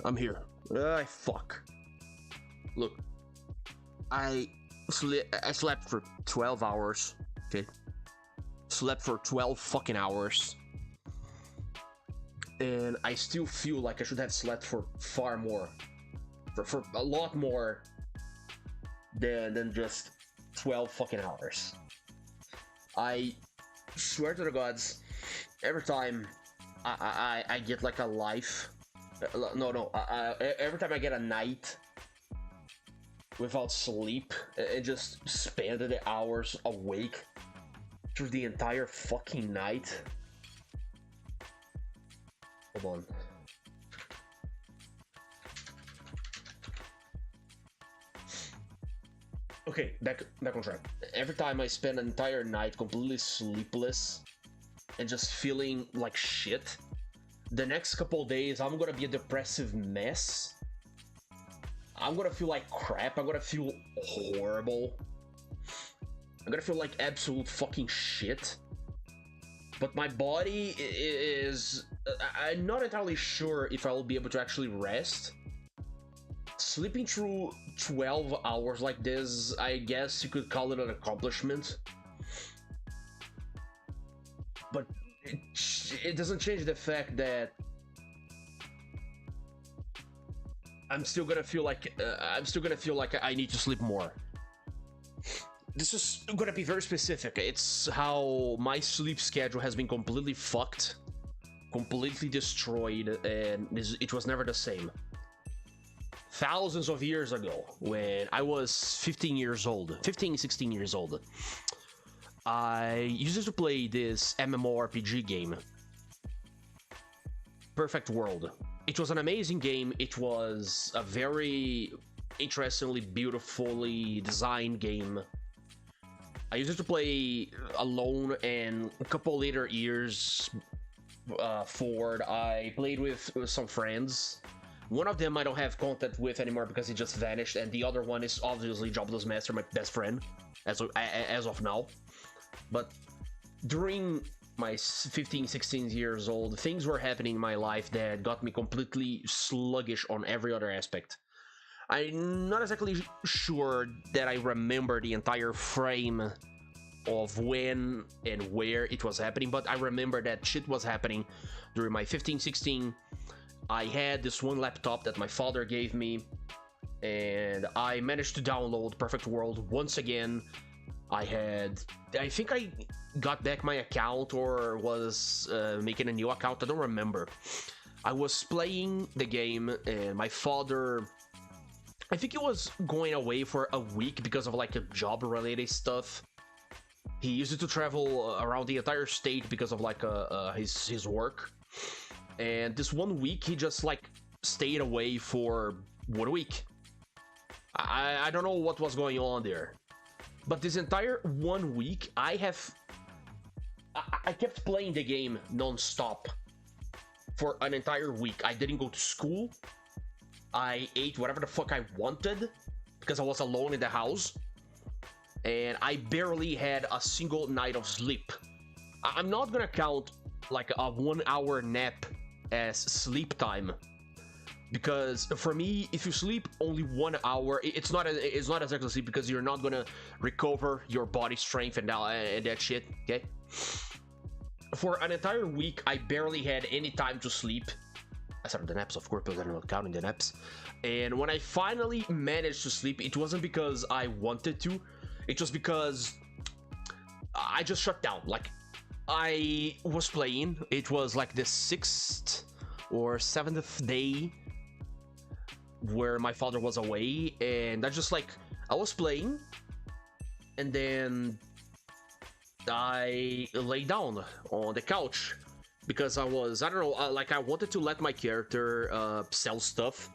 I'm here. Fuck. Look, I slept for 12 hours. Okay, slept for 12 fucking hours, and I still feel like I should have slept for far more, for a lot more than just 12 fucking hours. I swear to the gods, every time I get like a life, every time I get a night without sleep and just spend the hours awake through the entire fucking night. Hold on. Okay, back on track. Every time I spend an entire night completely sleepless and just feeling like shit, the next couple days I'm gonna be a depressive mess. I'm gonna feel like crap. I'm gonna feel horrible. I'm gonna feel like absolute fucking shit. But my body is... I'm not entirely sure if I'll be able to actually rest. Sleeping through 12 hours like this, I guess you could call it an accomplishment. But it doesn't change the fact that I'm still gonna feel like I need to sleep more. This is gonna be very specific. It's how my sleep schedule has been completely fucked, completely destroyed, and it was never the same. Thousands of years ago, when I was 16 years old, I used to play this MMORPG game, Perfect World. It was an amazing game. It was a very interestingly, beautifully designed game. I used to play alone, and a couple later years forward, I played with some friends. One of them I don't have contact with anymore because he just vanished, and the other one is obviously Jobless Master, my best friend, as of now. But during my 15, 16 years old, things were happening in my life that got me completely sluggish on every other aspect. I'm not exactly sure that I remember the entire frame of when and where it was happening, but I remember that shit was happening during my 15, 16. I had this one laptop that my father gave me, and I managed to download Perfect World once again. I think I got back my account or was making a new account, I don't remember. I was playing the game, and my father, I think he was going away for a week because of like a job-related stuff. He used to travel around the entire state because of like his work. And this one week, he just like stayed away for 1 week. I don't know what was going on there. But this entire 1 week, I kept playing the game non-stop for an entire week. I didn't go to school. I ate whatever the fuck I wanted because I was alone in the house. And I barely had a single night of sleep. I'm not gonna count like a 1 hour nap as sleep time, because for me, if you sleep only 1 hour, it's not exactly sleep, because you're not gonna recover your body strength and that shit. Okay, for an entire week, I barely had any time to sleep, aside from the naps, of course, because I'm not counting the naps. And when I finally managed to sleep, it wasn't because I wanted to, it was because I just shut down. Like, I was playing, it was like the 6th or 7th day where my father was away, and I was playing, and then I lay down on the couch because I wanted to let my character sell stuff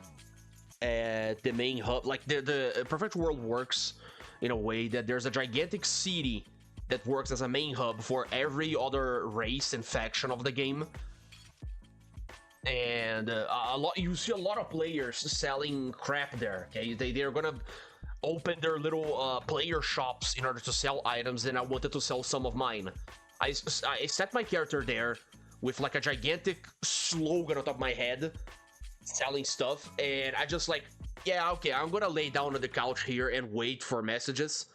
at the main hub. Like, the Perfect World works in a way that there's a gigantic city that works as a main hub for every other race and faction of the game. And you see a lot of players selling crap there. Okay, they're gonna open their little player shops in order to sell items, and I wanted to sell some of mine. I set my character there with like a gigantic slogan on top of my head selling stuff, and I just like, yeah, okay, I'm gonna lay down on the couch here and wait for messages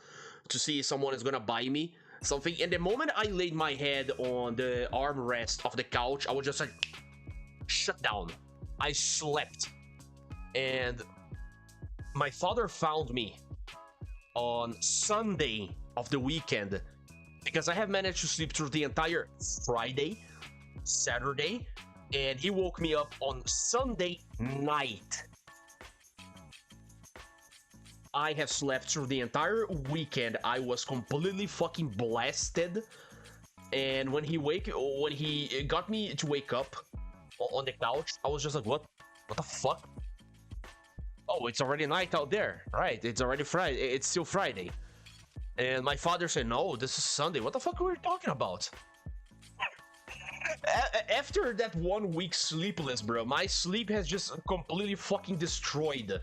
to see if someone is gonna buy me something. And the moment I laid my head on the armrest of the couch, I was just like, shut down. I slept. And my father found me on Sunday of the weekend because I have managed to sleep through the entire Friday, Saturday, and he woke me up on Sunday night. I have slept through the entire weekend. I was completely fucking blasted. And when he got me to wake up on the couch, I was just like, what the fuck? Oh, it's already night out there. Right, it's already Friday. It's still Friday. And my father said, no, this is Sunday. What the fuck were we talking about? After that 1 week sleepless, bro, my sleep has just completely fucking destroyed.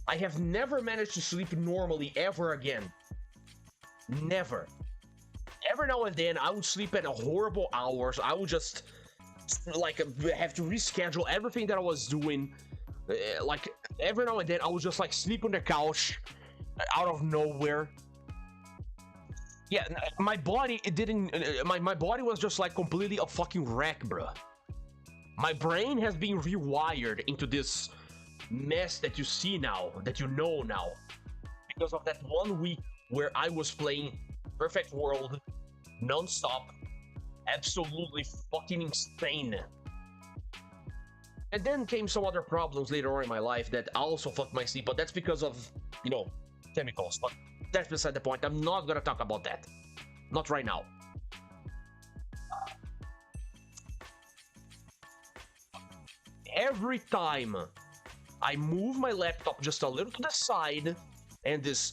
I have never managed to sleep normally ever again. Never. Every now and then, I would sleep at horrible hours. I would just, like, have to reschedule everything that I was doing. Like, every now and then, I would just, like, sleep on the couch out of nowhere. Yeah, my body, it didn't, my body was just, like, completely a fucking wreck, bro. My brain has been rewired into this mess that you see now, that you know now, because of that 1 week where I was playing Perfect World non-stop, absolutely fucking insane. And then came some other problems later on in my life that also fucked my sleep, but that's because of, you know, chemicals. But that's beside the point. I'm not gonna talk about that. Not right now. Every time I move my laptop just a little to the side, and this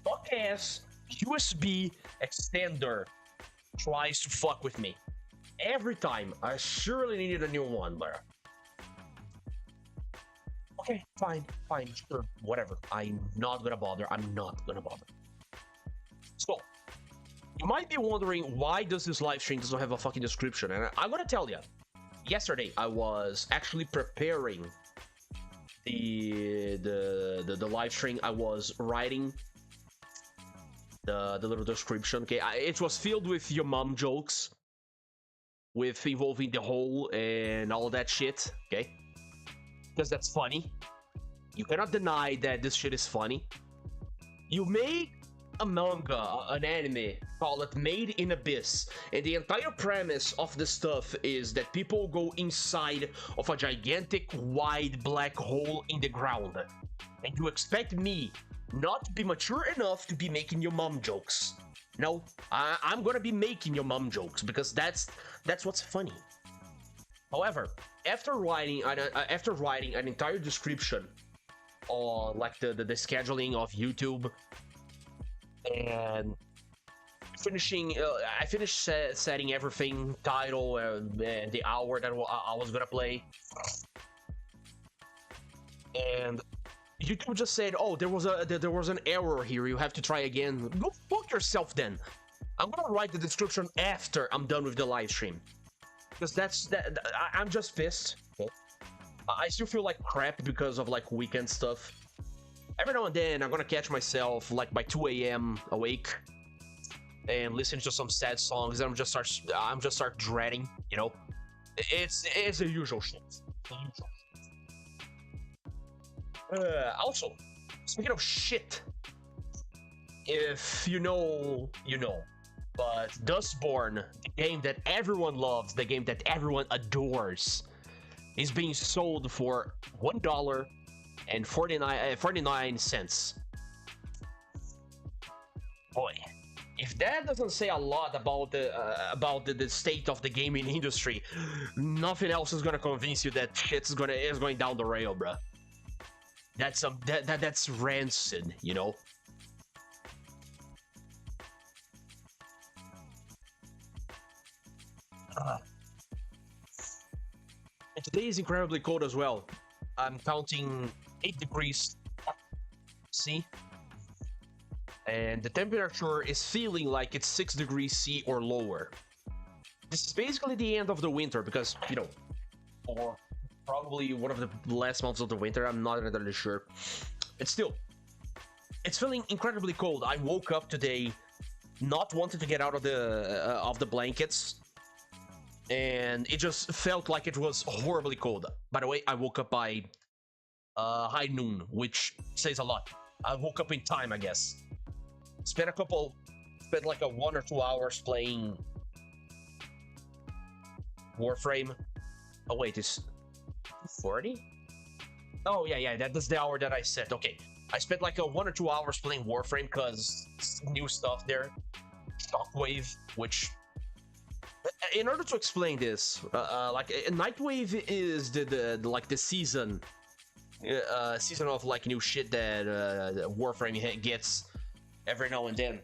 fuck-ass USB extender tries to fuck with me. Every time. I surely needed a new one, bro. Okay, fine, sure, whatever. I'm not gonna bother. So, you might be wondering, why does this live stream doesn't have a fucking description? And I'm gonna tell you. Yesterday, I was actually preparing the live stream. I was writing the little description. Okay, it was filled with your mom jokes, with involving the hole and all that shit. Okay, because that's funny. You cannot deny that this shit is funny. You make a manga, an anime, call it Made in Abyss, and the entire premise of the stuff is that people go inside of a gigantic wide black hole in the ground, and you expect me not to be mature enough to be making your mom jokes. No, I'm gonna be making your mom jokes because that's what's funny. However, after writing an entire description on like the scheduling of YouTube, and I finished setting everything, title, and the hour that I was gonna play, and YouTube just said, "Oh, there was an error here. You have to try again." Go fuck yourself, then. I'm gonna write the description after I'm done with the live stream, because I'm just pissed. Okay? I still feel like crap because of like weekend stuff. Every now and then, I'm gonna catch myself like by 2 a.m. awake and listening to some sad songs, and I'm just start dreading. You know, it's the usual shit. The usual. Also, speaking of shit, if you know, you know. But Dustborn, the game that everyone loves, the game that everyone adores, is being sold for $1.49. Boy, if that doesn't say a lot about the state of the gaming industry, nothing else is gonna convince you that shit's going down the rail, bruh. That's rancid, you know. And today is incredibly cold as well. I'm counting 8 degrees C, and the temperature is feeling like it's 6 degrees C or lower. This is basically the end of the winter because, you know, for probably one of the last months of the winter. I'm not entirely sure. It's still, it's feeling incredibly cold. I woke up today not wanting to get out of the blankets, and it just felt like it was horribly cold. By the way, I woke up by high noon, which says a lot. I woke up in time, I guess. Spent like a 1 or 2 hours playing Warframe. Oh wait, it's 40? Oh yeah, that's the hour that I set. Okay, I spent like a 1 or 2 hours playing Warframe because new stuff there. Shockwave, which, in order to explain this, like Nightwave is the season of like new shit that Warframe gets every now and then.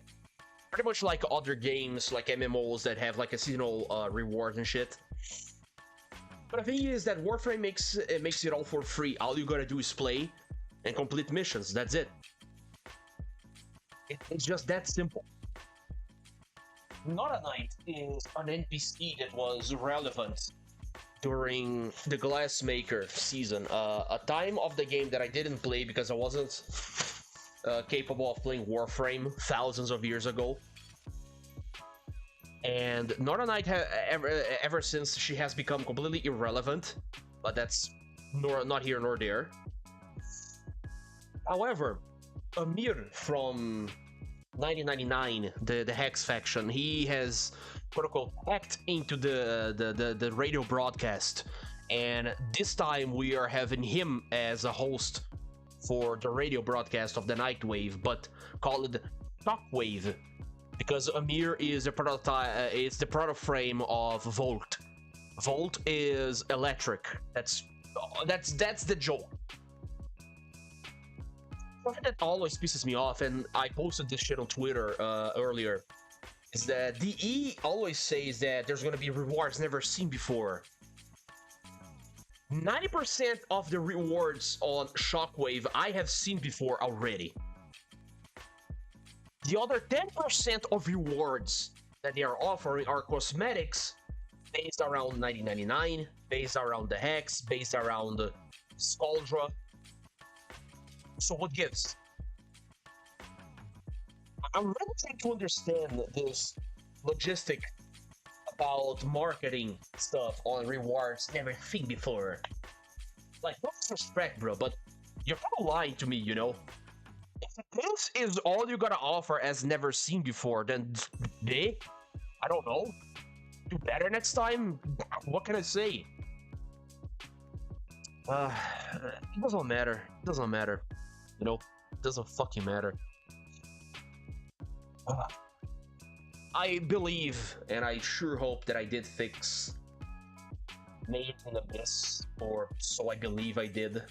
Pretty much like other games, like MMOs that have like a seasonal reward and shit. But the thing is that Warframe makes it all for free. All you gotta do is play and complete missions. That's it. It's just that simple. Not a Knight is an NPC that was relevant during the Glassmaker season, a time of the game that I didn't play because I wasn't capable of playing Warframe thousands of years ago. And Northern Knight ever since she has become completely irrelevant, but that's not here nor there. However, Amir from 1999, the Hex faction, he has quote-unquote hacked into the radio broadcast, and this time we are having him as a host for the radio broadcast of the Nightwave, but called Shockwave, because Amir is a prototype. It's the proto frame of Volt. Volt is electric. That's the joke. Something that always pisses me off, and I posted this shit on Twitter earlier, is that DE always says that there's gonna be rewards never seen before. 90% of the rewards on Shockwave I have seen before already. The other 10% of rewards that they are offering are cosmetics based around 1999, based around the Hex, based around the Scaldra. So what gives? I'm really trying to understand this logistic about marketing stuff on rewards never seen before. Like, no disrespect, bro, but you're kind of lying to me, you know? If this is all you gotta offer as never seen before, then I don't know, do better next time? What can I say? It doesn't matter. It doesn't matter. You know? It doesn't fucking matter. I believe, and I sure hope that I did fix Made in Abyss, or so I believe I did.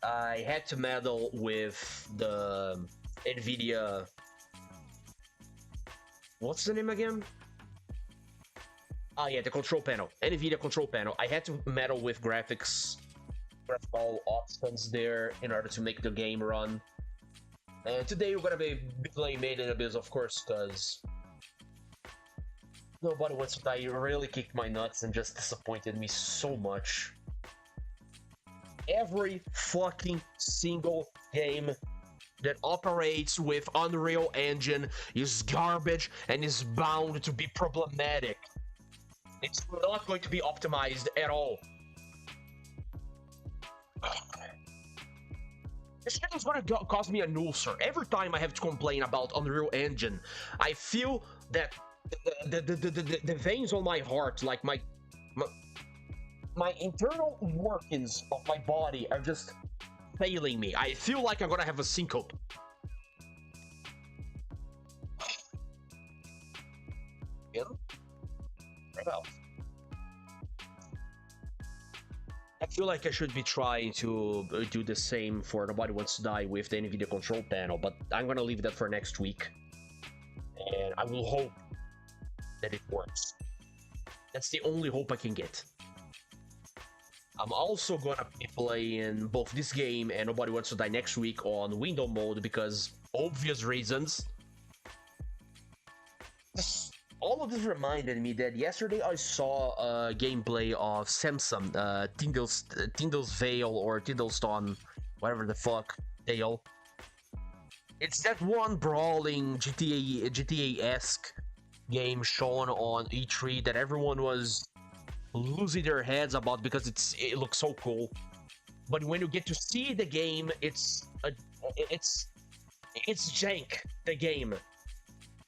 I had to meddle with the NVIDIA... What's the name again? Ah, yeah, the control panel. NVIDIA control panel. I had to meddle with graphical options there in order to make the game run. And today we're gonna be playing Made in Abyss, of course, because nobody wants to die. You really kicked my nuts and just disappointed me so much. Every fucking single game that operates with Unreal Engine is garbage and is bound to be problematic. It's not going to be optimized at all. This shit is gonna cause me an ulcer. Every time I have to complain about Unreal Engine, I feel that the veins on my heart, like my internal workings of my body are just failing me. I feel like I'm gonna have a syncope. Yeah? Well, I feel like I should be trying to do the same for Nobody Wants to Die with the NVIDIA control panel, but I'm gonna leave that for next week. And I will hope that it works. That's the only hope I can get. I'm also gonna be playing both this game and Nobody Wants to Die next week on window mode because obvious reasons. all of this reminded me that yesterday I saw a gameplay of Samsung, Tyndall's Vale or Tyndallstone, whatever the fuck, Dale. It's that one brawling GTA-esque game shown on E3 that everyone was losing their heads about because it looks so cool. But when you get to see the game, it's jank. The game.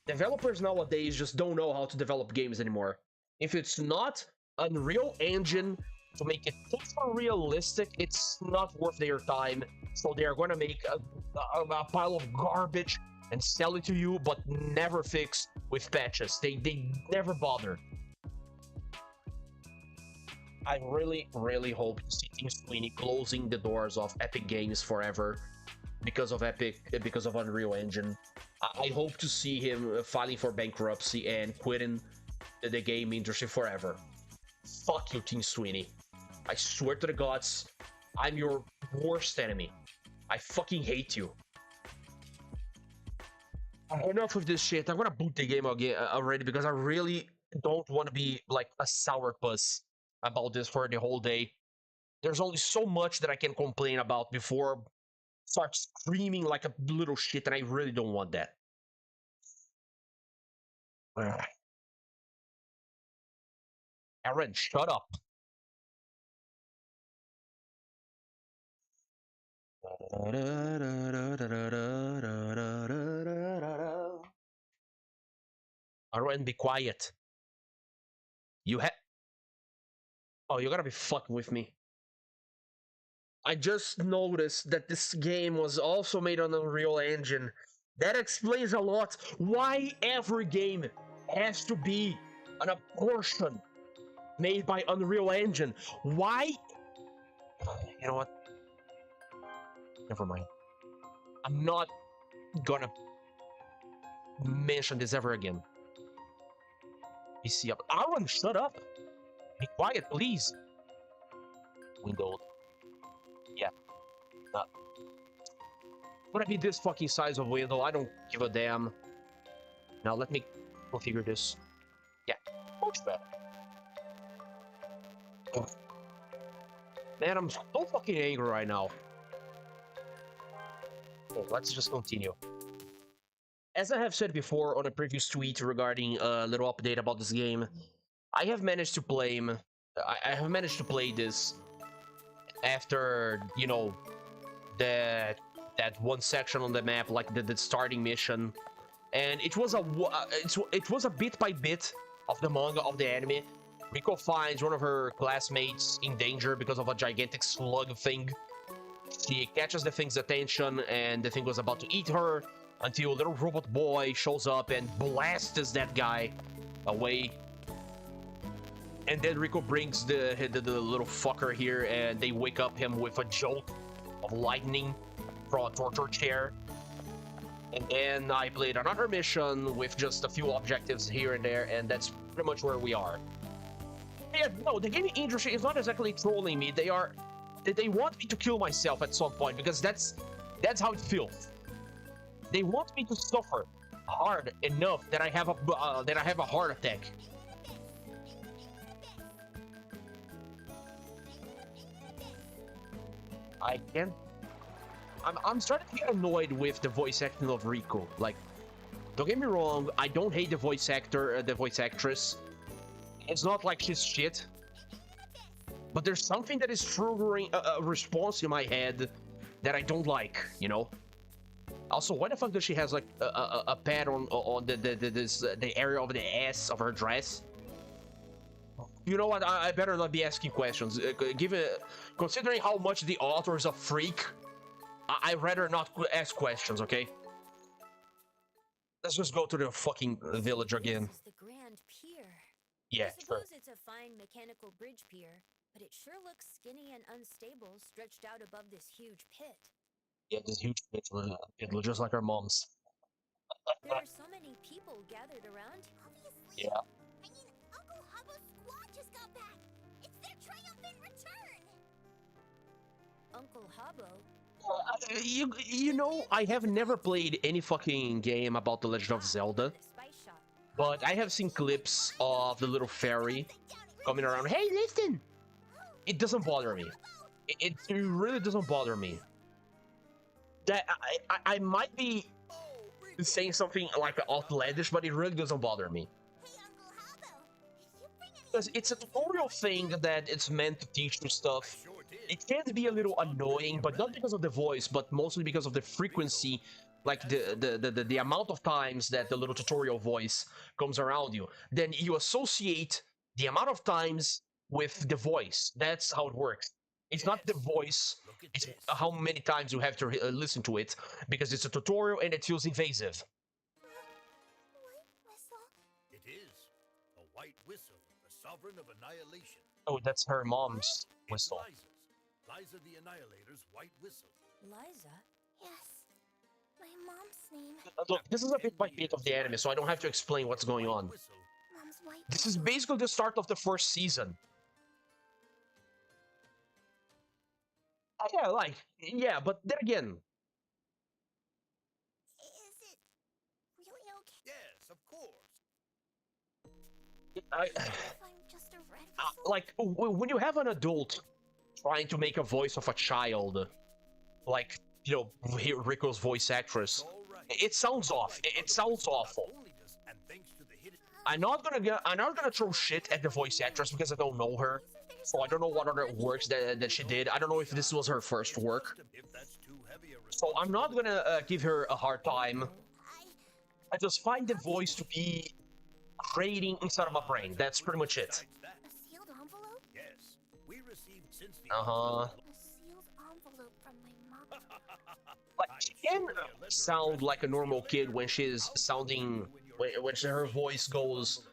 Developers nowadays just don't know how to develop games anymore. If it's not Unreal Engine to make it super realistic, it's not worth their time. So they are going to make a pile of garbage and sell it to you, but never fix with patches. They never bother. I really, really hope to see Tim Sweeney closing the doors of Epic Games forever because of Unreal Engine. I hope to see him filing for bankruptcy and quitting the game industry forever. Fuck you, Tim Sweeney. I swear to the gods, I'm your worst enemy. I fucking hate you. Enough of this shit. I'm gonna boot the game again already because I really don't want to be like a sourpuss about this for the whole day. There's only so much that I can complain about before I start screaming like a little shit, and I really don't want that. Aaron, shut up. Aaron, be quiet. Oh, you gotta be fucking with me. I just noticed that this game was also made on Unreal Engine. That explains a lot why every game has to be a portion made by Unreal Engine. Why? You know what? Never mind. I'm not gonna mention this ever again. PC up. Aaron, shut up! Be quiet, please. Window. Yeah. Not. Gonna be this fucking size of window. I don't give a damn. Now let me configure this. Yeah, much better. Oh. Man, I'm so fucking angry right now. Okay, let's just continue. As I have said before on a previous tweet regarding a little update about this game, I have managed to play this after, you know, that one section on the map, like the starting mission, and it was a bit by bit of the manga of the anime. Riko finds one of her classmates in danger because of a gigantic slug thing. She catches the thing's attention, and the thing was about to eat her until a little robot boy shows up and blasts that guy away. And then Riko brings the little fucker here, and they wake up him with a jolt of lightning from a torture chair. And then I played another mission with just a few objectives here and there, and that's pretty much where we are. Yeah, no, the gaming industry is not exactly trolling me. They want me to kill myself at some point, because that's how it feels. They want me to suffer hard enough that I have a heart attack. I can't. I'm starting to get annoyed with the voice acting of Riko. Like, don't get me wrong, I don't hate the voice actress. It's not like she's shit. But there's something that is triggering a response in my head that I don't like, you know? Also, why the fuck does she has like a pad on the area of the ass of her dress? You know what? I better not be asking questions. Considering how much the author is a freak, I'd rather not ask questions. Okay? Let's just go to the fucking village again. This is the Grand Pier. Yeah, I suppose it's a fine mechanical bridge pier, but it sure looks skinny and unstable, stretched out above this huge pit. Yeah, this huge pit. It looks just like our mom's. There are so many people gathered around. Obviously. Yeah. I mean, Uncle Hubbo's squad just got back. It's their triumphant return. Uncle Habbo? You know, I have never played any fucking game about The Legend of Zelda. The spice shop. but I have seen clips of the little fairy coming around. Hey, listen! It doesn't bother me. It really doesn't bother me. That I might be saying something like outlandish, but it really doesn't bother me. Hey, Uncle Habo, did you bring any Because it's a tutorial thing that it's meant to teach you stuff. It can be a little annoying, but not because of the voice, but mostly because of the frequency, like the amount of times that the little tutorial voice comes around you. Then you associate the amount of times with the voice. That's how it works. It's not the voice, it's how many times you have to listen to it, because it's a tutorial and it feels invasive. white whistle? It is a white whistle, the sovereign of annihilation. Oh, that's her mom's It's whistle. Liza's. Liza the Annihilator's white whistle. Liza? Yes. My mom's name. Look, this is a bit by bit of the anime, so I don't have to explain what's going on. Whistle. Mom's white This is whistle. basically the start of the first season. Yeah, but then again, Is it really okay Yes, of course. I, if I'm just a red whistle? like when you have an adult trying to make a voice of a child, like Rico's voice actress, All right. it sounds off. It sounds awful. Loneliness, and thanks to the hidden I'm not gonna throw shit at the voice actress because I don't know her, so I don't know what other works that she did. I don't know if this was her first work, if that's too heavy a so I'm not gonna give her a hard time. I I just find the voice to be grating inside of my brain. That's pretty much it. Besides that, a sealed envelope? yes, we received since the Uh-huh. A sealed envelope from my mom. Like, she can sound like a normal kid when she's sounding, when her voice goes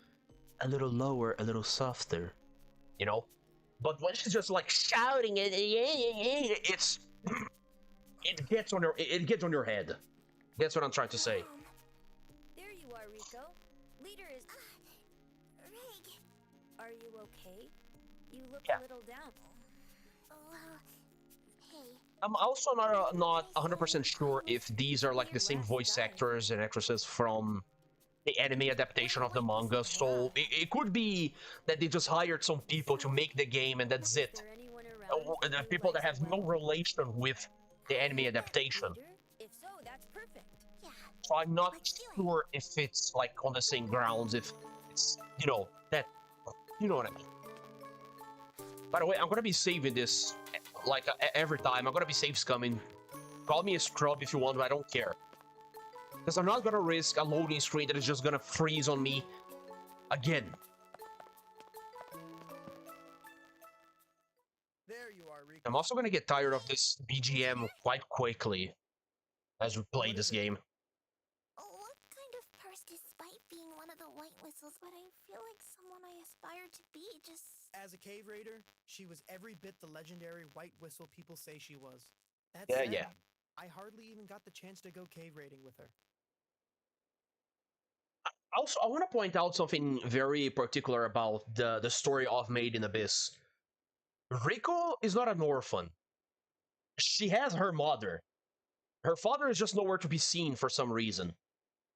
a little lower, a little softer, you know? But when she's just like shouting it, it gets on your head. That's what I'm trying to say. Mom, There you are, Rico. Leader is. Rig. Are you okay? You look Yeah. a little down. Well, hey. I'm also not 100% sure if these are like the same voice actors and actresses from the anime adaptation of the manga, so it could be that they just hired some people to make the game and that's Is it. there anyone around The who people that likes have no white- relation with the anime adaptation. Leader? If so, that's perfect. Yeah. So I'm not sure if it's like on the same grounds, if it's, that, you know what I mean. By the way, I'm gonna be saving this, like, every time. I'm gonna be save scumming. Call me a scrub if you want, but I don't care. Because I'm not gonna risk a loading screen that is just gonna freeze on me again. There you are, Rico. I'm also gonna get tired of this BGM quite quickly as we play this game. What kind of purse, despite being one of the white whistles, but I feel like someone I aspire to be, just... As a cave raider, she was every bit the legendary white whistle people say she was. That Yeah, said, yeah. I hardly even got the chance to go cave raiding with her. Also, I want to point out something very particular about the story of Made in Abyss. Rico is not an orphan. She has her mother. Her father is just nowhere to be seen for some reason.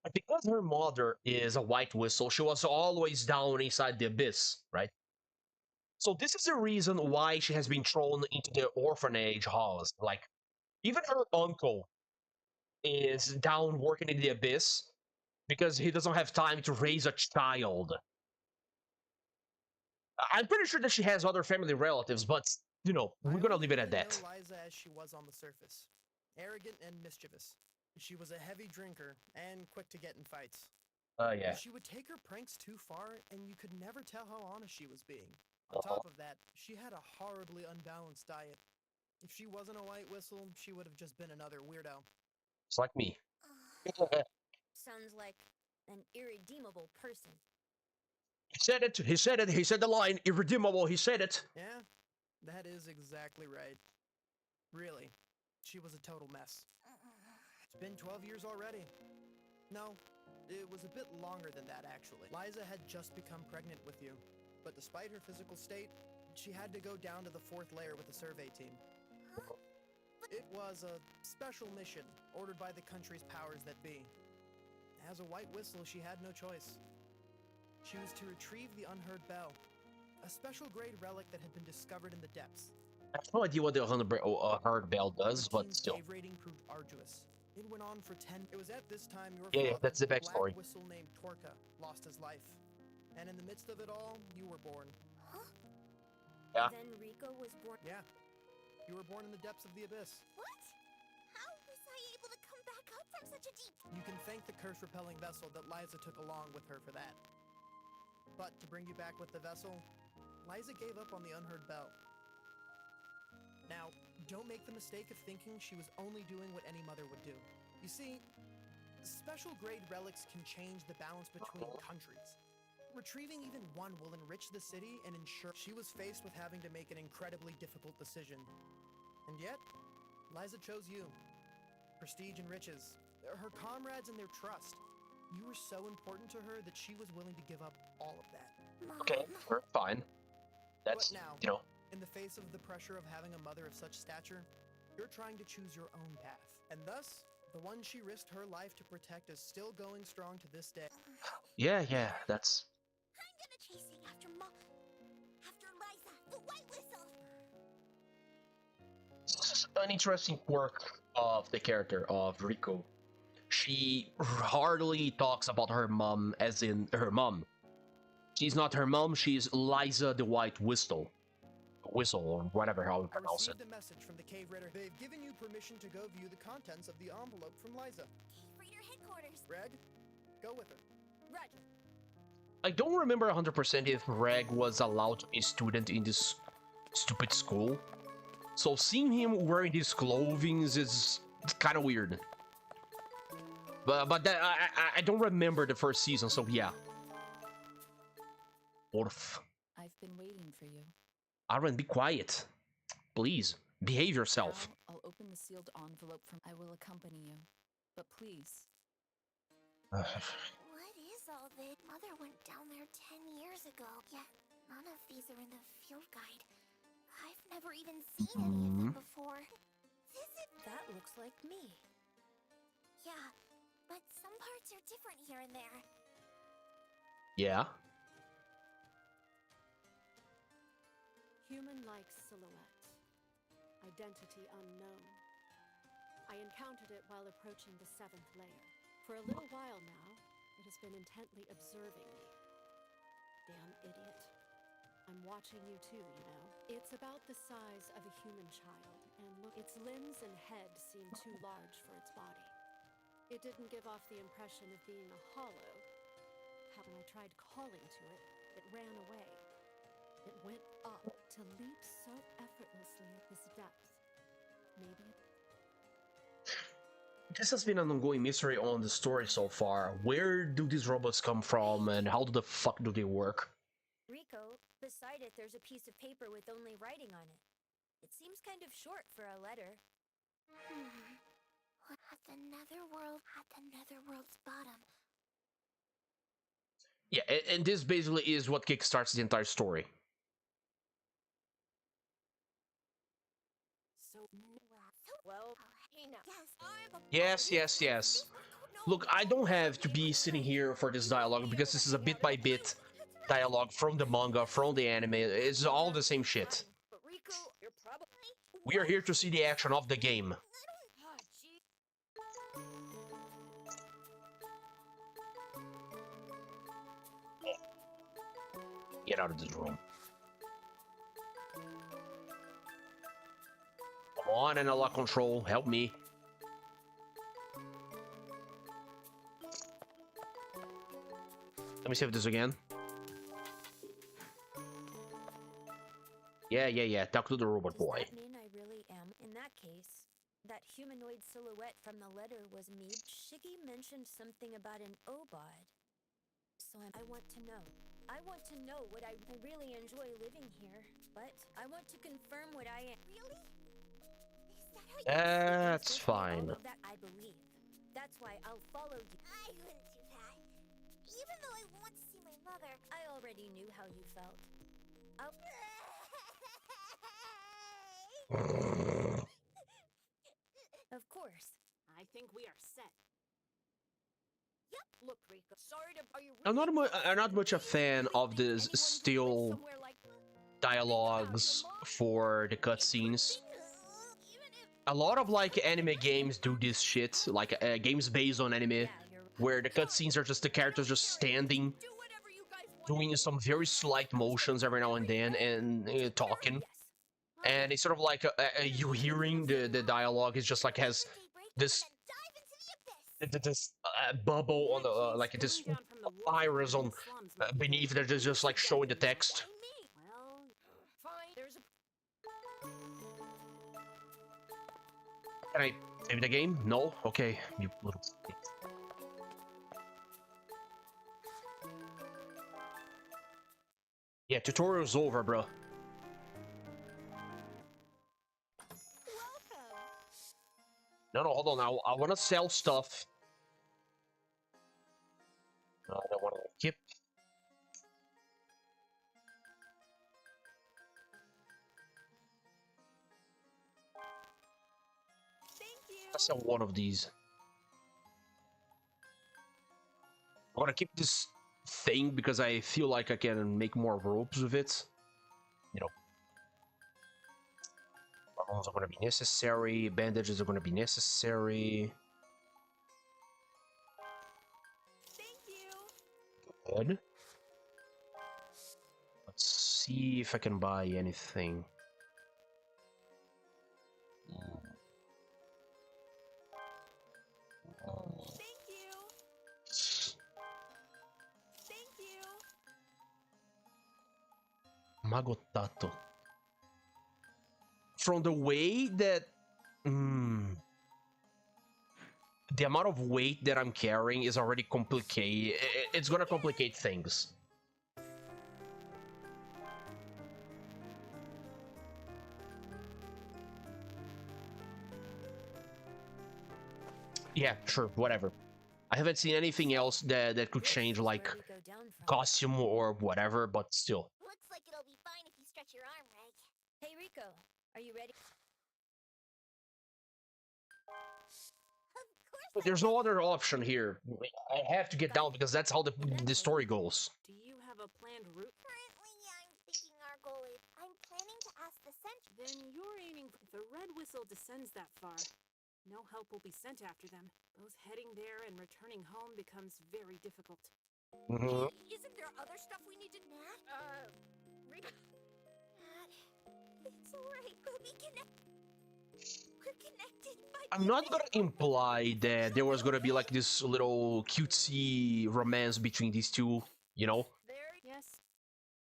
But because her mother is a white whistle, she was always down inside the abyss, right? So this is the reason why she has been thrown into the orphanage house. Like, even her uncle is down working in the abyss because he doesn't have time to raise a child. I'm pretty sure that she has other family relatives, but, we're gonna leave it at that. I know Liza as she was on the surface. Arrogant and mischievous. She was a heavy drinker and quick to get in fights. Yeah. She would take her pranks too far, and you could never tell how honest she was being. On top of that, she had a horribly unbalanced diet. If she wasn't a white whistle, she would have just been another weirdo. It's like me. Sounds like an irredeemable person. He said it, he said it, he said the line, irredeemable, he said it. Yeah, that is exactly right. Really, she was a total mess. It's been 12 years already. No, it was a bit longer than that, actually. Liza had just become pregnant with you, but despite her physical state, she had to go down to the 4th layer with the survey team. It was a special mission ordered by the country's powers that be. As a white whistle, she had no choice. She was to retrieve the unheard bell, a special grade relic that had been discovered in the depths. I have no idea what the hard bell does, but Routine's still. cave raiding proved arduous. It went on for 10. It was at this time your Yeah, father, that's the a backstory. black whistle named Torka, lost his life. And in the midst of it all, you were born. Huh? Yeah. Then Rico was born. Yeah. You were born in the depths of the abyss. What? How was I able to come back up from such a deep... You can thank the curse-repelling vessel that Liza took along with her for that. But to bring you back with the vessel, Liza gave up on the unheard bell. Now, don't make the mistake of thinking she was only doing what any mother would do. You see, special grade relics can change the balance between countries. Retrieving even one will enrich the city and ensure she was faced with having to make an incredibly difficult decision. And yet, Liza chose you. Prestige and riches, her comrades and their trust. You were so important to her that she was willing to give up all of that. Mom. Okay, we're fine. That's, What now? you know. In the face of the pressure of having a mother of such stature, you're trying to choose your own path. And thus, the one she risked her life to protect is still going strong to this day. Yeah, that's... I'm gonna chasing after Mom. After Liza, the White Whistle. an interesting quirk of the character of Rico. She hardly talks about her mom as in her mom. She's not her mom, she's Liza the White Whistle. Whistle, or whatever how you I pronounce it. received a message from the Cave Raider. They've given you permission to go view the contents of the envelope from Liza. Cave Raider headquarters. Reg, go with her. Roger. I don't remember 100% if Reg was allowed to be a student in this stupid school. So seeing him wearing these clothing is kind of weird. But that, I don't remember the first season, so yeah. Orf. I've been waiting for you. Aaron, be quiet. Please, behave yourself. Now, I'll open the sealed envelope from. I will accompany you, but please. What is all this? Mother went down there 10 years ago. Yet none of these are in the field guide. I've never even seen any of them before. That looks like me. Yeah, but some parts are different here and there. Yeah. Human-like silhouette. Identity unknown. I encountered it while approaching the 7th layer. For a little while now, it has been intently observing me. Damn idiot. I'm watching you too, you know. It's about the size of a human child, and look, its limbs and head seem too large for its body. It didn't give off the impression of being a hollow. How when I tried calling to it, it ran away. It went up to leap so effortlessly at this depth. Maybe This has been an ongoing mystery on the story so far. Where do these robots come from and how the fuck do they work? Rico, beside it there's a piece of paper with only writing on it. It seems kind of short for a letter. At the netherworld's bottom. Yeah, and this basically is what kickstarts the entire story. Well, Yes. Look, I don't have to be sitting here for this dialogue because this is a bit by bit dialogue from the manga, from the anime. It's all the same shit. but Rico, you're probably... We are here to see the action of the game. Ah, gee. Get out of this room. Come on, analog control, help me. Let me save this again. Yeah. Talk to the robot boy. Does that mean I really am? In that case, that humanoid silhouette from the letter was me. Shiggy mentioned something about an obod. So I want to know. I want to know what I really enjoy living here, but I want to confirm what I am. Really? Is that how you... That's fine. All of that I believe. That's why I'll follow you. I wouldn't do that. Even though I want to see my mother. I already knew how you felt. I'll... Of course. I think we are set. Yep, Look, Rico. Sorry to. Are you I'm not much a fan of this still dialogues for the cutscenes. A lot of like anime games do this shit, like games based on anime, where the cutscenes are just the characters just standing, doing some very slight motions every now and then, and talking, and it's sort of like you hearing the dialogue is just like has this bubble on the like this iris on beneath that is just like showing the text. Well, fine. There's a. Can I save the game? No? Okay, you little... Yeah, tutorial's over, bro. No, hold on. I want to sell stuff. I don't want to keep... Let's sell one of these. I want to keep this thing because I feel like I can make more ropes with it. You know. Bones are going to be necessary. Bandages are going to be necessary. Good. Let's see if I can buy anything. Magotato. From the way that... the amount of weight that I'm carrying is already complicated. It's gonna complicate things. Yeah, sure, whatever. I haven't seen anything else that could change, like, costume or whatever, but still. Looks like it'll be fine if you stretch your arm, right? Hey Rico, are you ready? But there's no other option here. I have to get down because that's how the story goes. Do you have a planned route? Currently, I'm thinking our goal is I'm planning to ask the sentry. Then you're aiming. If the red whistle descends that far, no help will be sent after them. Both heading there and returning home becomes very difficult. Isn't there other stuff we need to... Nat? Nat, it's alright. We'll be connected. We're connected by... I'm not gonna imply that there was gonna be like this little cutesy romance between these two, you know? Yes.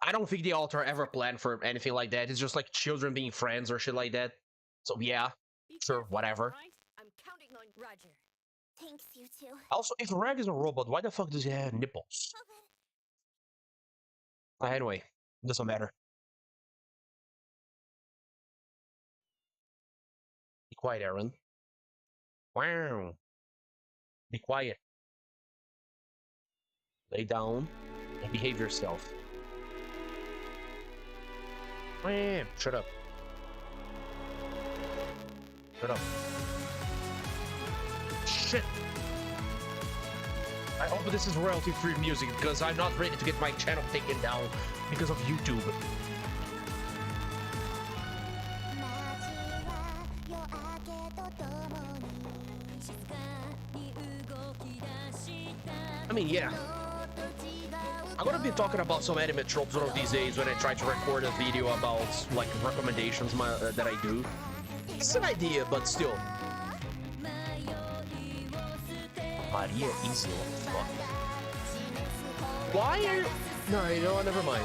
I don't think the author ever planned for anything like that. It's just like children being friends or shit like that. So yeah, sure, whatever. Right? I'm counting on Roger. Thanks, you two. Also, if Rag is a robot, why the fuck does he have nipples? Anyway, doesn't matter. Be quiet, Aaron. Wow. Be quiet. Lay down and behave yourself. Wow. Shut up. Shut up. Shit. I hope this is royalty-free music because I'm not ready to get my channel taken down because of YouTube. I mean, yeah. I'm gonna be talking about some anime tropes one of these days when I try to record a video about, like, recommendations that I do. It's an idea, but still. Maria Isla. Fuck. Why are you... No, you know what? Never mind.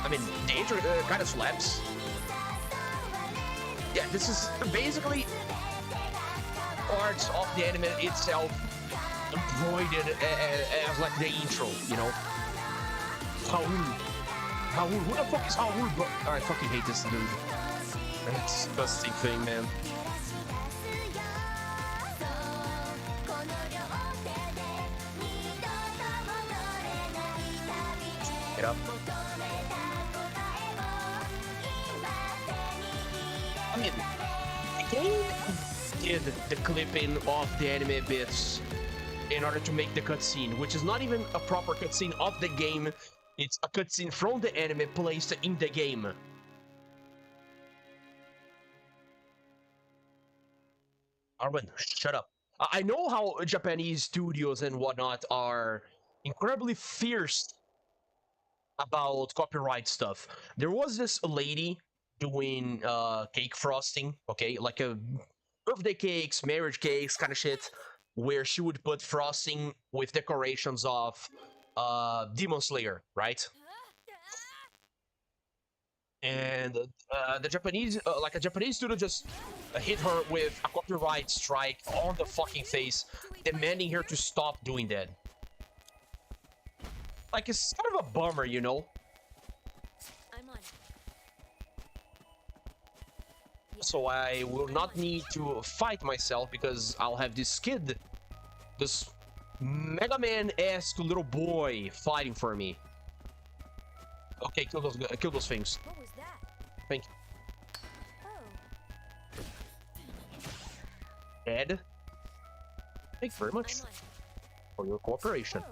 I mean, Danger kind of slaps. Yeah, this is basically parts of the anime itself embroidered as like the intro, you know? Haul. Who the fuck is Haul, bro? I fucking hate this dude. That's a disgusting thing, man. Get up. I mean, the game did the clipping of the anime bits in order to make the cutscene, which is not even a proper cutscene of the game. It's a cutscene from the anime placed in the game. Arwen, shut up. I know how Japanese studios and whatnot are incredibly fierce about copyright stuff. There was this lady doing cake frosting, okay, like a birthday cakes, marriage cakes kind of shit, where she would put frosting with decorations of Demon Slayer, right? And the Japanese, like a Japanese studio, just hit her with a copyright strike on the fucking face, demanding her to stop doing that. Like, it's kind of a bummer, you know? I'm on. So I will not need to fight myself because I'll have this kid, this Mega Man-esque little boy fighting for me. Okay, kill those things. What was that? Thank you. Oh, Ed, thank you very much I'm on. for your cooperation. Oh.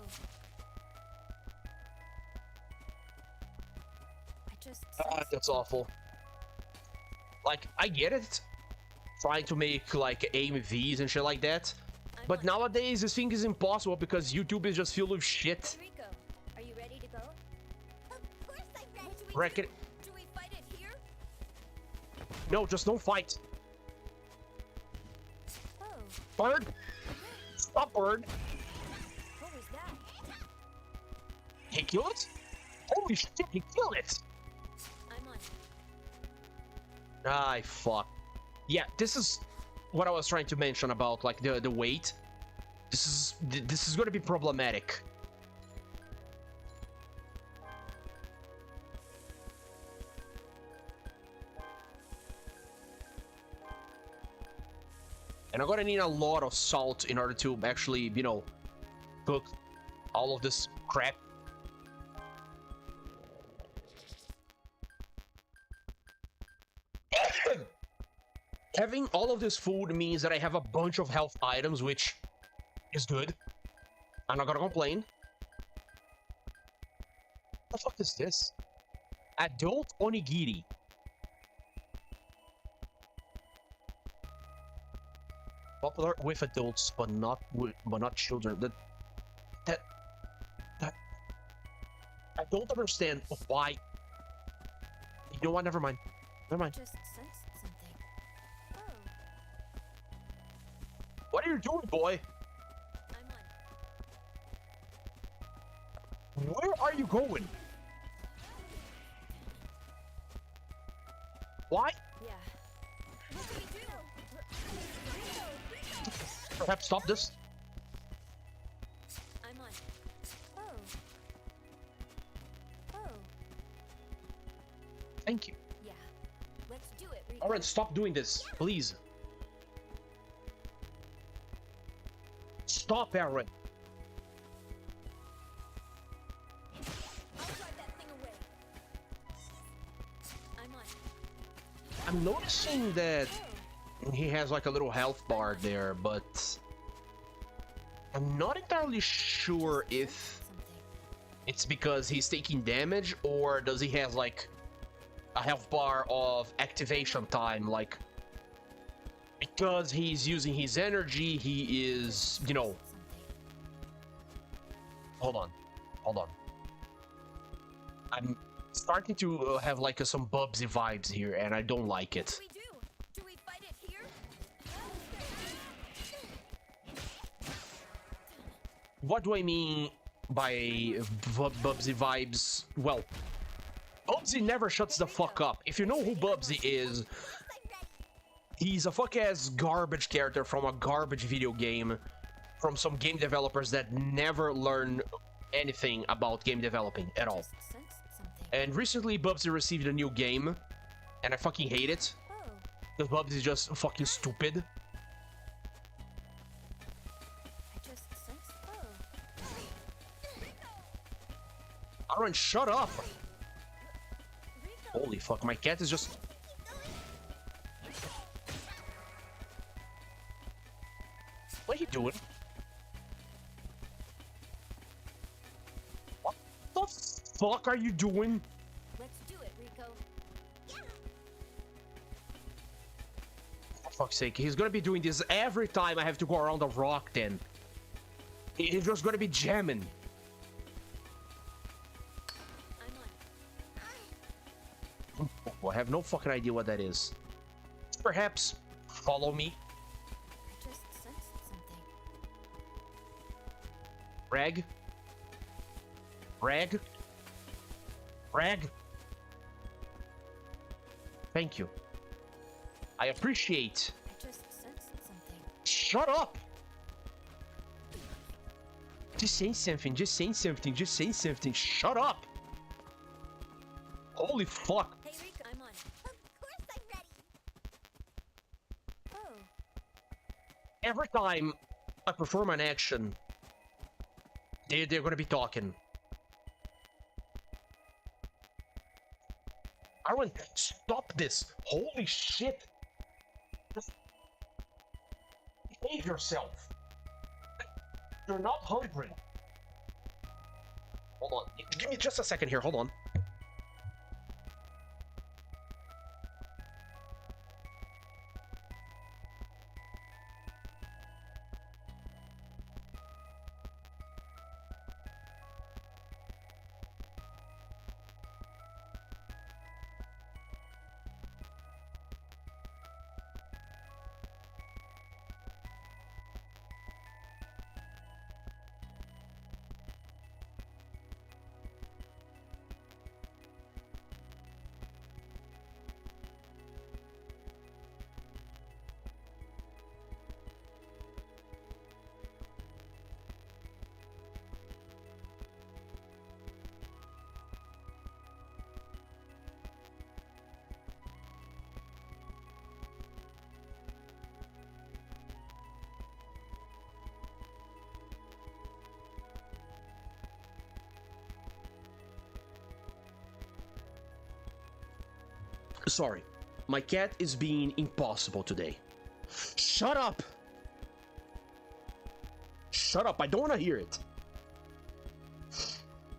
I just That's awful. Like, I get it, trying to make like AMVs and shit like that, but nowadays this thing is impossible because YouTube is just filled with shit. Rico, are you ready to go? Of course I'm ready. Reckon. Do we fight it here? No, just don't fight. Oh, Bird, stop, Bird. what was that? He killed it? Holy shit, he killed it! I'm on. Ay, fuck. Yeah, this is what I was trying to mention about like the weight. This is going to be problematic. And I'm gonna need a lot of salt in order to actually, you know, cook all of this crap. Having all of this food means that I have a bunch of health items, which is good. I'm not gonna complain. What the fuck is this? Adult onigiri. Popular with adults, but not children. That I don't understand why. You know what? Never mind. Never mind. Just sensed something. Oh, What are you doing, boy? I'm on. Where are you going? Why? Yeah. What do we do? Rico! Perhaps stop this. I'm on. Oh. Oh. Thank you. Yeah. Let's do it, Rico. Alright, stop doing this, please. Stop, Aaron. I'll drive that thing away. I'm on. I'm noticing that Oh. he has like a little health bar there, but I'm not entirely sure if Something. it's because he's taking damage or does he have like a health bar of activation time, like because he's using his energy, he is, you know, Something. hold on. I'm starting to have like some Bubsy vibes here and I don't like What it. do we do? Do we fight it here? What do I mean by Bubsy vibes? Well, Bubsy never shuts the fuck up. If you know who Bubsy is, he's a fuck-ass garbage character from a garbage video game, from some game developers that never learn anything about game developing at all. Just sensed something. And recently Bubsy received a new game, and I fucking hate it, Oh. because Bubsy is just fucking stupid. I just sensed. Oh. Aaron, shut up! Rico. Holy fuck, my cat is just... doing? What the fuck are you doing? Let's do it, Rico. For fuck's sake, he's gonna be doing this every time I have to go around the rock then. He's just gonna be jamming. I'm on. Oh, I have no fucking idea what that is. Perhaps follow me. I just sensed something. Rag? Rag? Rag? Thank you. I appreciate. I just sensed something. Shut up! Just say something, just say something, just say something. Shut up! Holy fuck. Hey, Rico, I'm on. Of course I'm ready. Oh, Every time I perform an action, they're gonna be talking. Arwen, stop this! Holy shit! Just behave yourself. You're not hungry. Hold on. Give me just a second here. Hold on. Sorry, my cat is being impossible today. Shut up! Shut up, I don't want to hear it.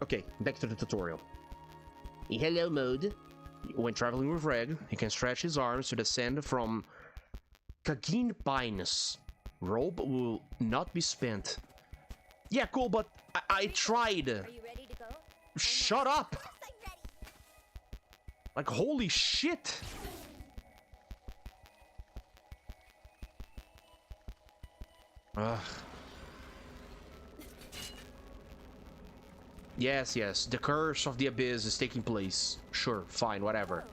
Okay, back to the tutorial. In hello mode, when traveling with Reg, he can stretch his arms to descend from Kagin Pines. Rope will not be spent. Yeah, cool, but I tried. are you ready to go? Shut up! Of course I'm ready. Like, holy shit! Ugh. Yes, yes, the curse of the abyss is taking place. Sure, fine, whatever. Oh,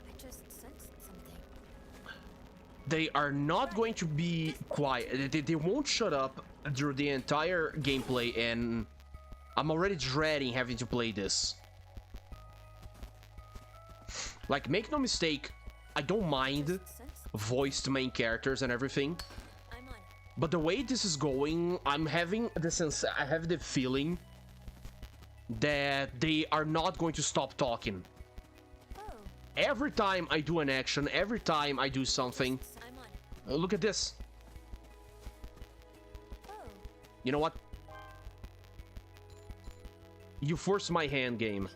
I just sensed something. They are not going to be quiet. They won't shut up through the entire gameplay, and I'm already dreading having to play this. Like, make no mistake, I don't mind Just sensed. voiced main characters and everything, I'm on. but the way this is going, I'm having the sense, I have the feeling that they are not going to stop talking. Oh, Every time I do an action, every time I do something, I'm on. look at this. Oh, You know what? You force my hand, game.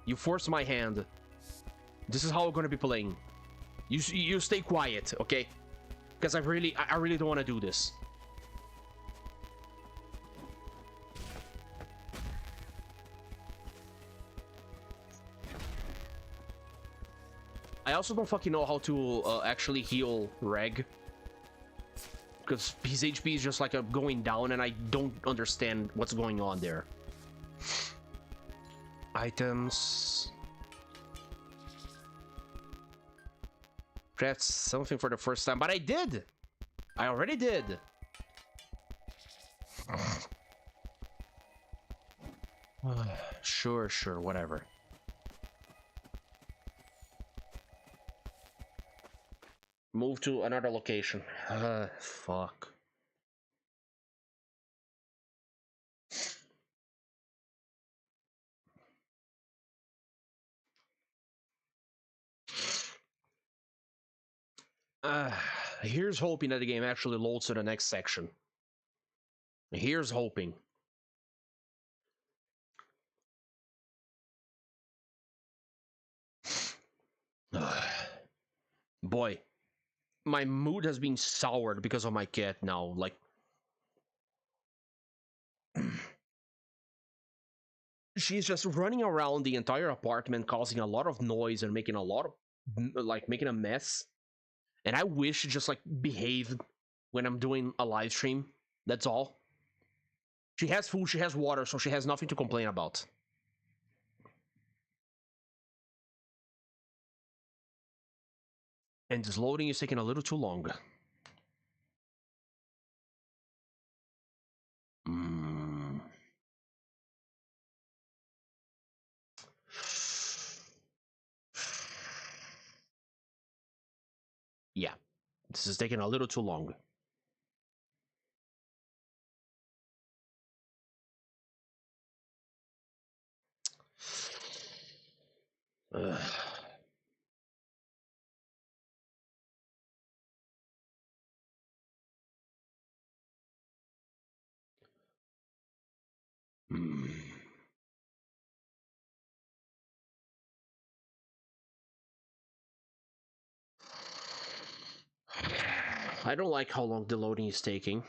You force my hand. This is how we're gonna be playing. You stay quiet, okay? Because I really don't want to do this. I also don't fucking know how to actually heal Reg. Because his HP is just like going down and I don't understand what's going on there. Items. Craft something for the first time, but I did! I already did! Sure, whatever. Move to another location. Fuck. Here's hoping that the game actually loads to the next section. Here's hoping. Boy, my mood has been soured because of my cat now. Like, she's just running around the entire apartment, causing a lot of noise and making a lot of, like, making a mess. And I wish she just, like, behaved when I'm doing a live stream. That's all. She has food, she has water, so she has nothing to complain about. And this loading is taking a little too long. Yeah, this is taking a little too long. I don't like how long the loading is taking.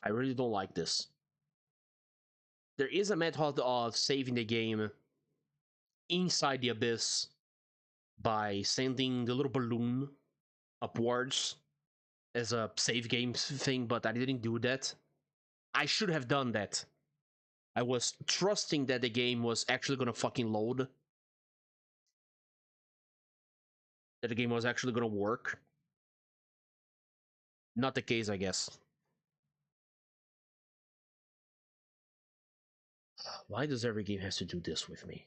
I really don't like this. There is a method of saving the game inside the abyss by sending the little balloon upwards as a save game thing, but I didn't do that. I should have done that. I was trusting that the game was actually gonna fucking load. That the game was actually gonna work. Not the case, I guess. Why does every game have to do this with me?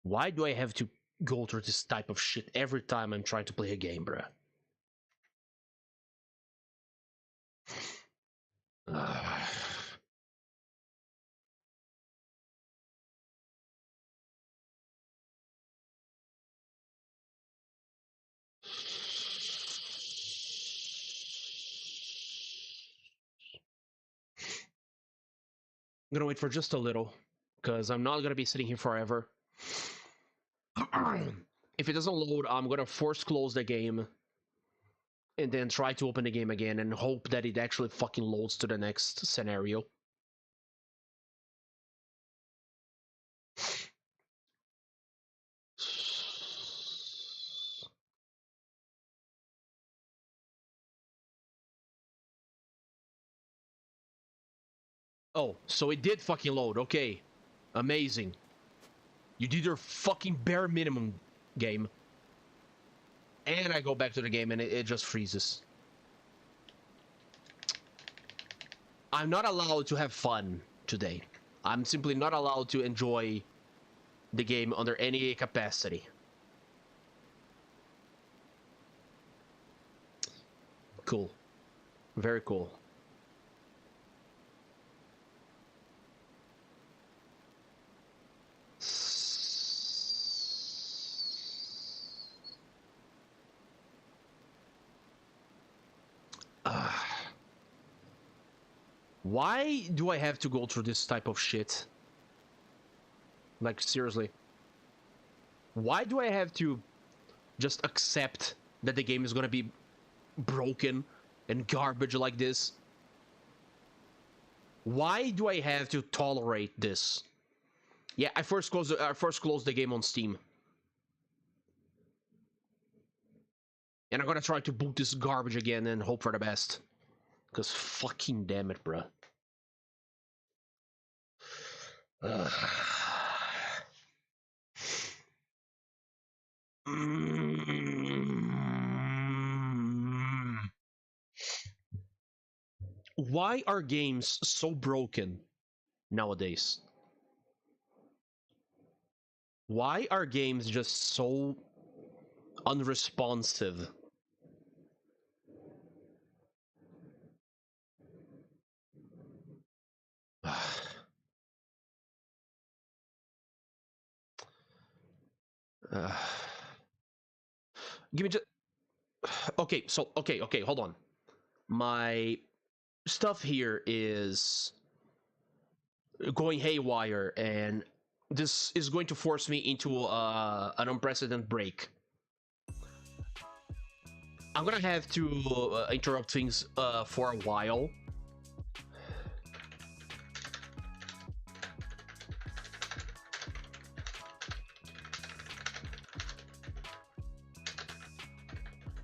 Why do I have to go through this type of shit every time I'm trying to play a game, bruh? I'm gonna wait for just a little, because I'm not gonna be sitting here forever. If it doesn't load, I'm gonna force close the game and then try to open the game again and hope that it actually fucking loads to the next scenario. Oh, so it did fucking load. Okay. Amazing. You did your fucking bare minimum, game. And I go back to the game and it just freezes. I'm not allowed to have fun today. I'm simply not allowed to enjoy the game under any capacity. Cool. Very cool. Why do I have to go through this type of shit? Like, seriously. Why do I have to just accept that the game is gonna be broken and garbage like this? Why do I have to tolerate this? Yeah, I first closed the game on Steam. And I'm gonna try to boot this garbage again and hope for the best. Because fucking damn it, bruh. Why are games so broken nowadays? Why are games just so unresponsive? Uh, give me just. Okay, so okay, hold on. My stuff here is going haywire, and this is going to force me into an unprecedented break. I'm gonna have to interrupt things for a while.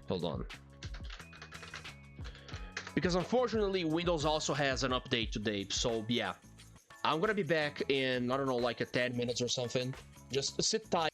Hold on. Because unfortunately, Windows also has an update today, so yeah. I'm gonna be back in, I don't know, like a 10 minutes or something. Just sit tight.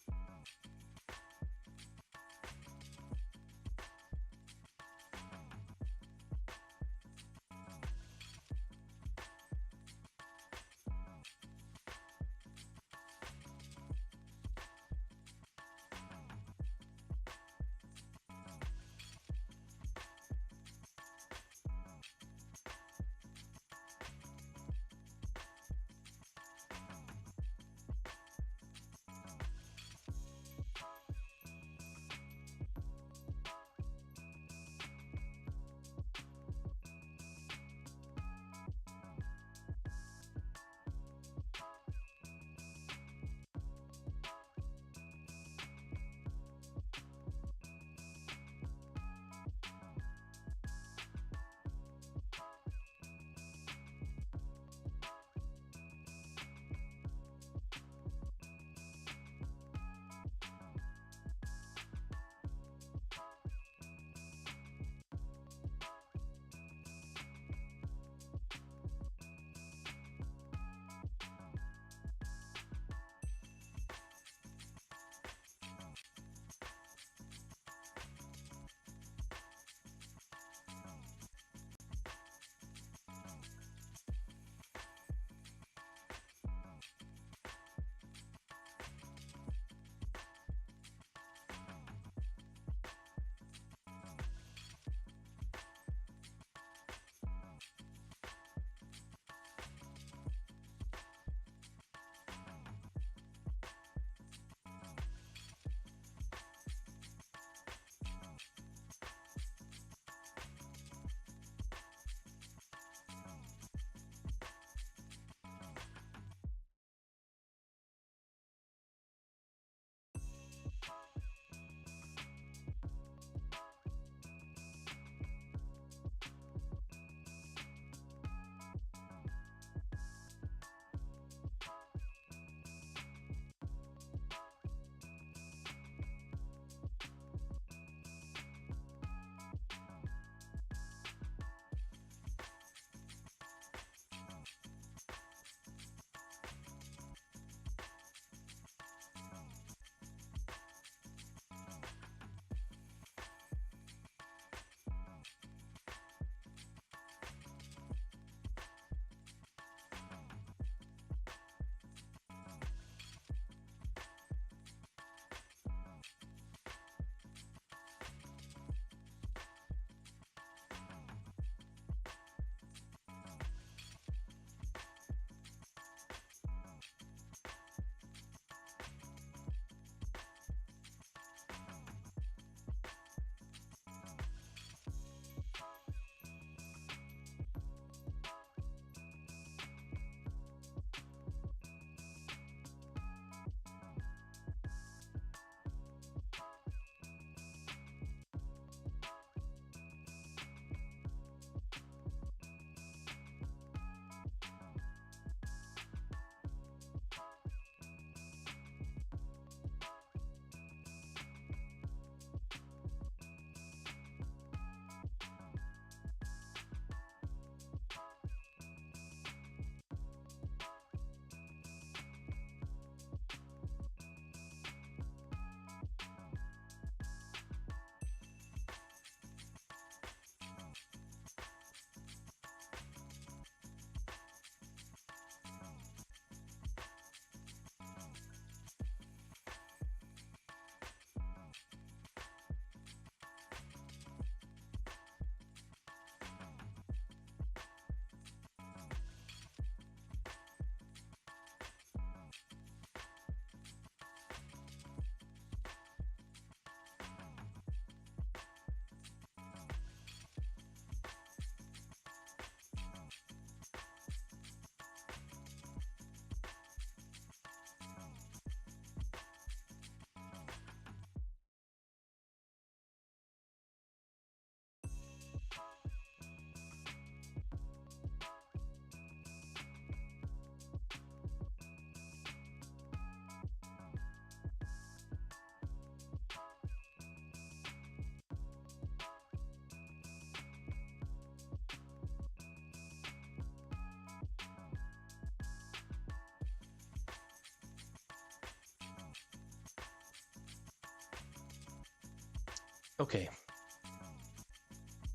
Okay.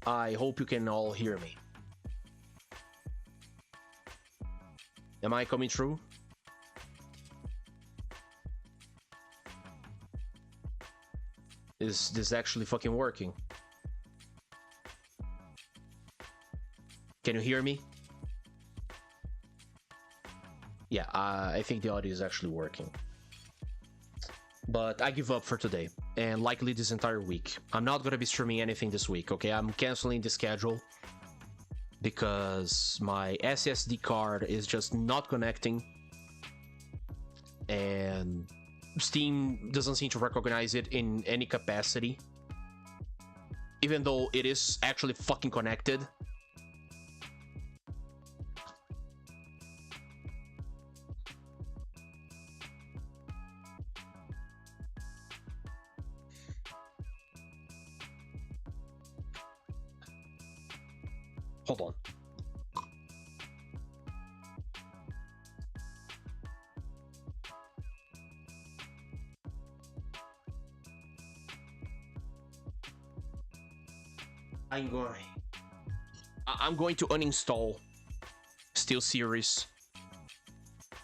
I hope you can all hear me. Am I coming through? Is this actually fucking working? Can you hear me? Yeah, I think the audio is actually working. But I give up for today, and likely this entire week. I'm not gonna be streaming anything this week, okay? I'm canceling the schedule because my SSD card is just not connecting, and Steam doesn't seem to recognize it in any capacity, even though it is actually fucking connected. Hold on. I'm going to uninstall SteelSeries.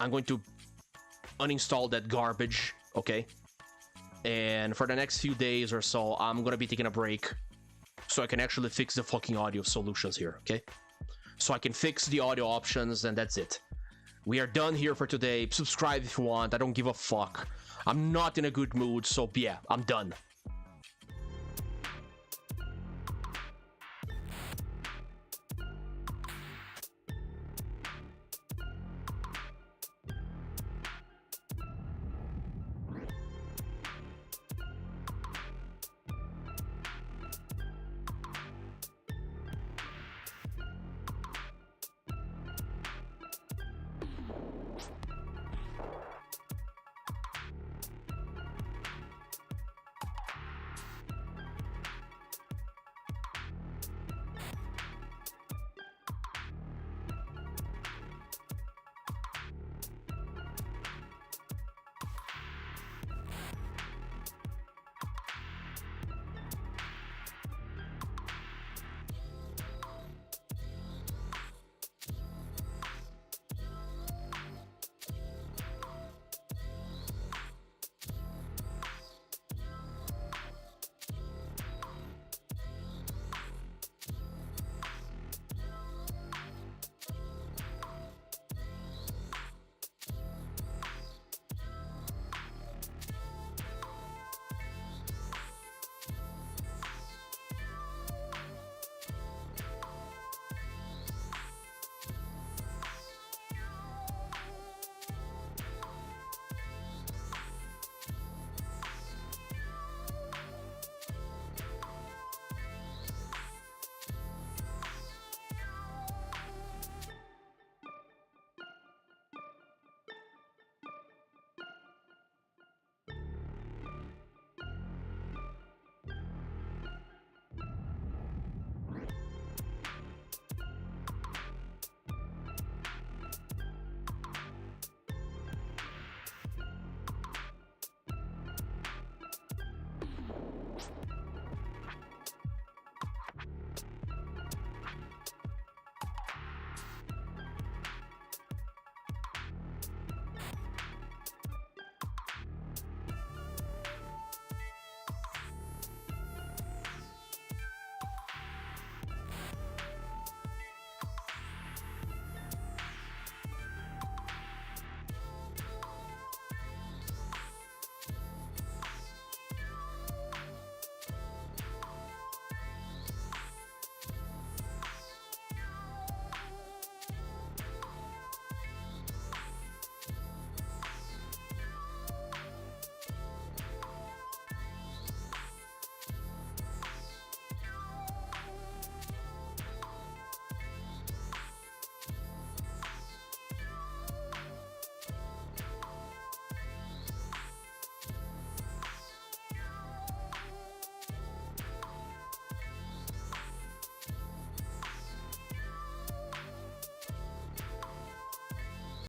I'm going to uninstall that garbage, okay? And for the next few days or so, I'm gonna be taking a break so I can actually fix the fucking audio solutions here, okay? So I can fix the audio options, and that's it. We are done here for today. Subscribe if you want. I don't give a fuck. I'm not in a good mood, so yeah, I'm done.